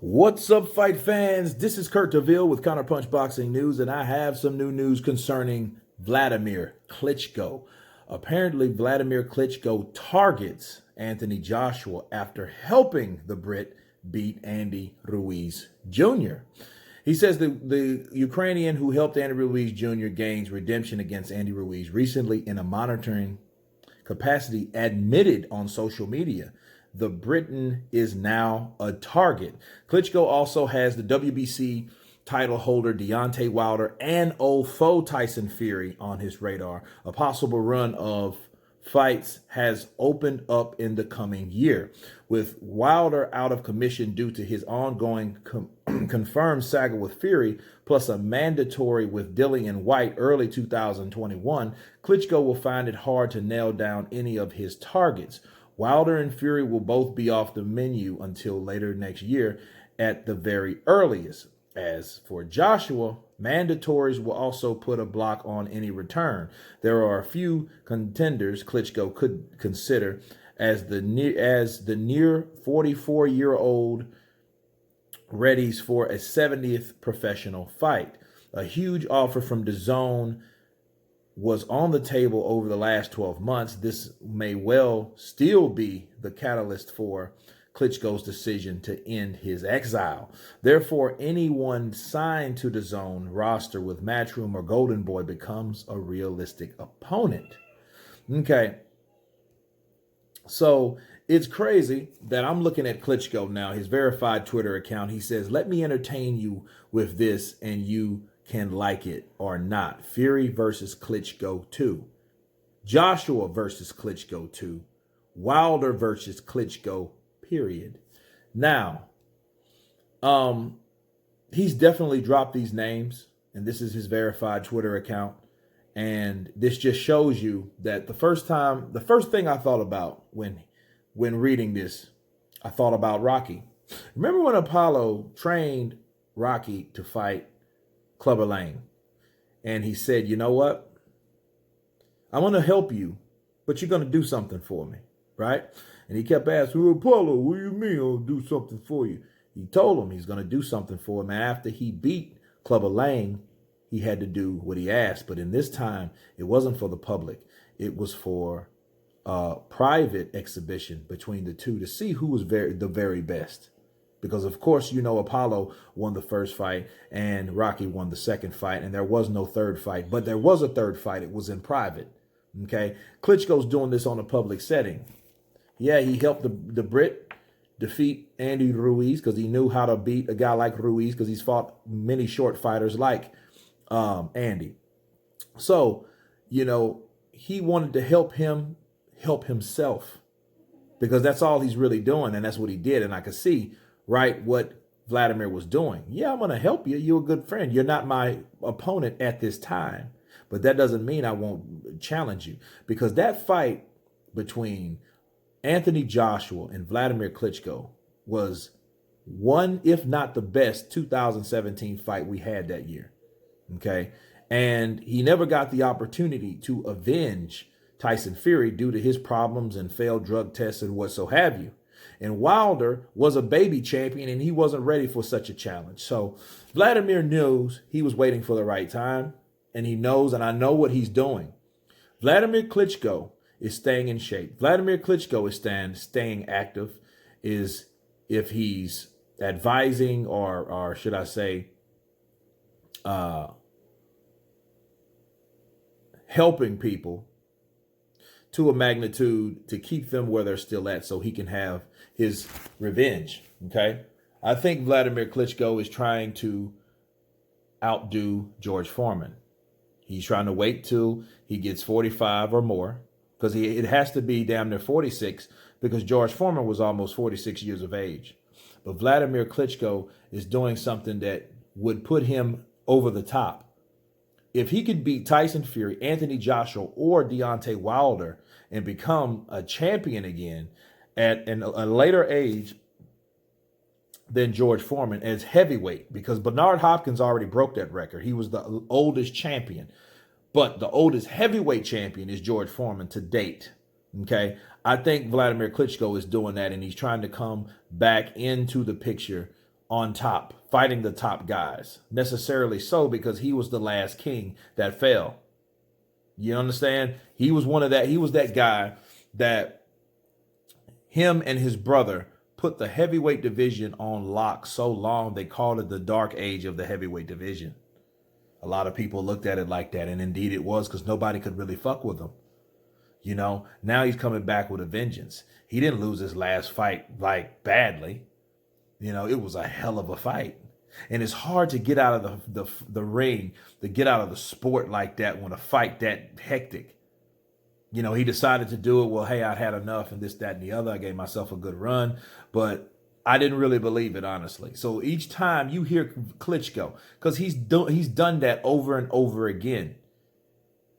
What's up, fight fans? This is Kurt DeVille with Counterpunch Boxing News, and I have some new news concerning Wladimir Klitschko. Apparently, Wladimir Klitschko targets Anthony Joshua after helping the Brit beat Andy Ruiz Jr. He says the Ukrainian who helped Andy Ruiz Jr. gains redemption against Andy Ruiz recently in a monitoring capacity admitted on social media. The Briton is now a target. Klitschko also has the WBC title holder Deontay Wilder and old foe Tyson Fury on his radar. A possible run of fights has opened up in the coming year. With Wilder out of commission due to his ongoing confirmed saga with Fury, plus a mandatory with Dillian White early 2021, Klitschko will find it hard to nail down any of his targets. Wilder and Fury will both be off the menu until later next year at the very earliest. As for Joshua, mandatories will also put a block on any return. There are a few contenders Klitschko could consider as the near 44-year-old readies for a 70th professional fight. A huge offer from DAZN was on the table over the last 12 months. This may well still be the catalyst for Klitschko's decision to end his exile. Therefore, anyone signed to the DAZN roster with Matchroom or Golden Boy becomes a realistic opponent. Okay. So it's crazy that I'm looking at Klitschko now, his verified Twitter account. He says, "Let me entertain you with this and you can like it or not. Fury versus Klitschko 2. Joshua versus Klitschko 2. Wilder versus Klitschko, period." Now, he's definitely dropped these names, and this is his verified Twitter account. And this just shows you that the first thing I thought about when reading this, I thought about Rocky. Remember when Apollo trained Rocky to fight Clubber Lang? And he said, "You know what? I want to help you, but you're going to do something for me," right? And he kept asking, "Well, Apollo, what do you mean I'll do something for you?" He told him he's going to do something for him. And after he beat Clubber Lang, he had to do what he asked. But in this time, it wasn't for the public. It was for a private exhibition between the two to see who was the very best. Because, of course, you know, Apollo won the first fight and Rocky won the second fight, and there was no third fight. But there was a third fight. It was in private. Okay? Klitschko's doing this on a public setting. Yeah, he helped the Brit defeat Andy Ruiz because he knew how to beat a guy like Ruiz because he's fought many short fighters like Andy. So, you know, he wanted to help him help himself because that's all he's really doing, and that's what he did. And I could see right what Wladimir was doing. Yeah, I'm going to help you. You're a good friend. You're not my opponent at this time, but that doesn't mean I won't challenge you, because that fight between Anthony Joshua and Wladimir Klitschko was one, if not the best, 2017 fight we had that year. Okay. And he never got the opportunity to avenge Tyson Fury due to his problems and failed drug tests and what so have you. And Wilder was a baby champion and he wasn't ready for such a challenge. So Wladimir knows he was waiting for the right time, and he knows, and I know what he's doing. Wladimir Klitschko is staying in shape. Wladimir Klitschko is staying active, is if he's advising or should I say, helping people to a magnitude to keep them where they're still at so he can have his revenge, okay? I think Wladimir Klitschko is trying to outdo George Foreman. He's trying to wait till he gets 45 or more, because it has to be damn near 46, because George Foreman was almost 46 years of age. But Wladimir Klitschko is doing something that would put him over the top. If he could beat Tyson Fury, Anthony Joshua, or Deontay Wilder and become a champion again at a later age, than George Foreman as heavyweight, because Bernard Hopkins already broke that record. He was the oldest champion. But the oldest heavyweight champion is George Foreman to date. Okay. I think Wladimir Klitschko is doing that, and he's trying to come back into the picture on top, fighting the top guys. Necessarily so, because he was the last king that fell. You understand? He was that guy that him and his brother put the heavyweight division on lock so long they called it the dark age of the heavyweight division. A lot of people looked at it like that, and indeed it was, because nobody could really fuck with him. You know, now he's coming back with a vengeance. He didn't lose his last fight like badly. You know, it was a hell of a fight. And it's hard to get out of the ring, to get out of the sport like that when a fight that hectic. You know, he decided to do it. Well, hey, I'd had enough and this, that, and the other. I gave myself a good run, but I didn't really believe it, honestly. So each time you hear Klitschko, because he's done that over and over again.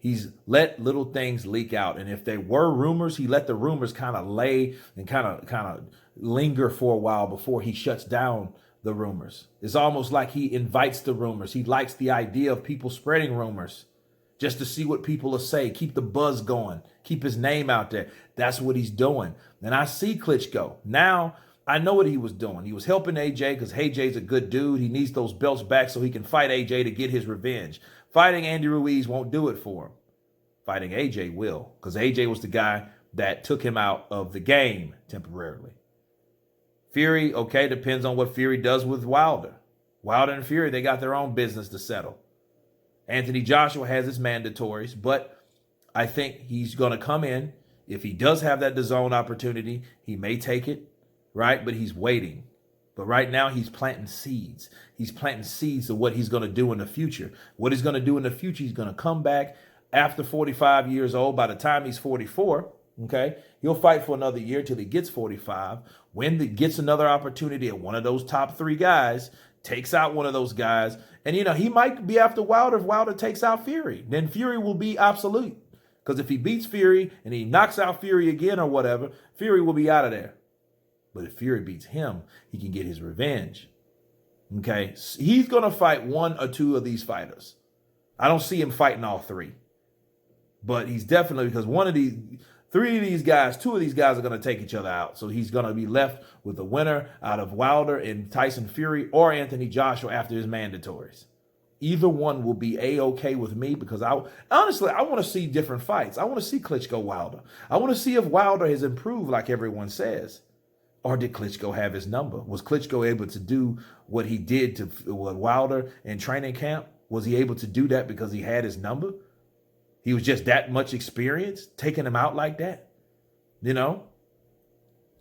He's let little things leak out. And if there were rumors, he let the rumors kind of lay and kind of linger for a while before he shuts down the rumors. It's almost like he invites the rumors. He likes the idea of people spreading rumors just to see what people will say, keep the buzz going, keep his name out there. That's what he's doing. And I see Klitschko. Now, I know what he was doing. He was helping AJ because AJ's a good dude. He needs those belts back so he can fight AJ to get his revenge. Fighting Andy Ruiz won't do it for him. Fighting AJ will, because AJ was the guy that took him out of the game temporarily. Fury, okay, depends on what Fury does with Wilder. Wilder and Fury, they got their own business to settle. Anthony Joshua has his mandatories, but I think he's going to come in. If he does have that DAZN opportunity, he may take it, right? But he's waiting. But right now, he's planting seeds. He's planting seeds of what he's going to do in the future. What he's going to do in the future, he's going to come back after 45 years old. By the time he's 44, okay, he'll fight for another year till he gets 45. When he gets another opportunity at one of those top three guys, takes out one of those guys. And, you know, he might be after Wilder if Wilder takes out Fury. Then Fury will be obsolete. Because if he beats Fury and he knocks out Fury again or whatever, Fury will be out of there. But if Fury beats him, he can get his revenge. Okay, he's going to fight one or two of these fighters. I don't see him fighting all three. But he's definitely, because three of these guys, two of these guys are going to take each other out. So he's going to be left with the winner out of Wilder and Tyson Fury or Anthony Joshua after his mandatories. Either one will be A-okay with me, because I want to see different fights. I want to see Klitschko Wilder. I want to see if Wilder has improved like everyone says. Or did Klitschko have his number? Was Klitschko able to do what he did to Wilder in training camp? Was he able to do that because he had his number? He was just that much experience, taking him out like that. You know,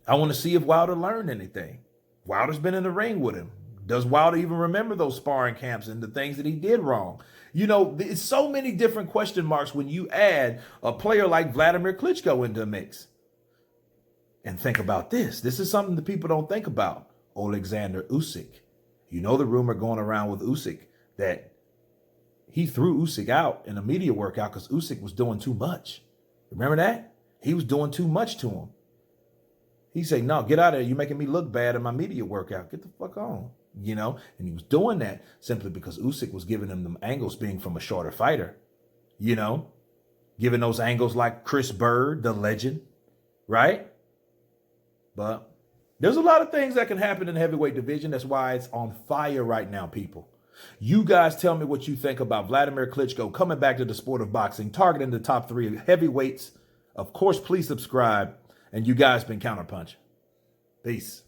I want to see if Wilder learned anything. Wilder's been in the ring with him. Does Wilder even remember those sparring camps and the things that he did wrong? You know, there's so many different question marks when you add a player like Wladimir Klitschko into the mix. And think about this. This is something that people don't think about. Alexander Usyk. You know the rumor going around with Usyk that he threw Usyk out in a media workout because Usyk was doing too much. Remember that? He was doing too much to him. He said, no, get out of there. You're making me look bad in my media workout. Get the fuck on. You know, and he was doing that simply because Usyk was giving him them angles, being from a shorter fighter. You know, giving those angles like Chris Bird, the legend, right? But there's a lot of things that can happen in the heavyweight division. That's why it's on fire right now, people. You guys tell me what you think about Wladimir Klitschko coming back to the sport of boxing, targeting the top three heavyweights. Of course, please subscribe. And you guys been Counterpunch. Peace.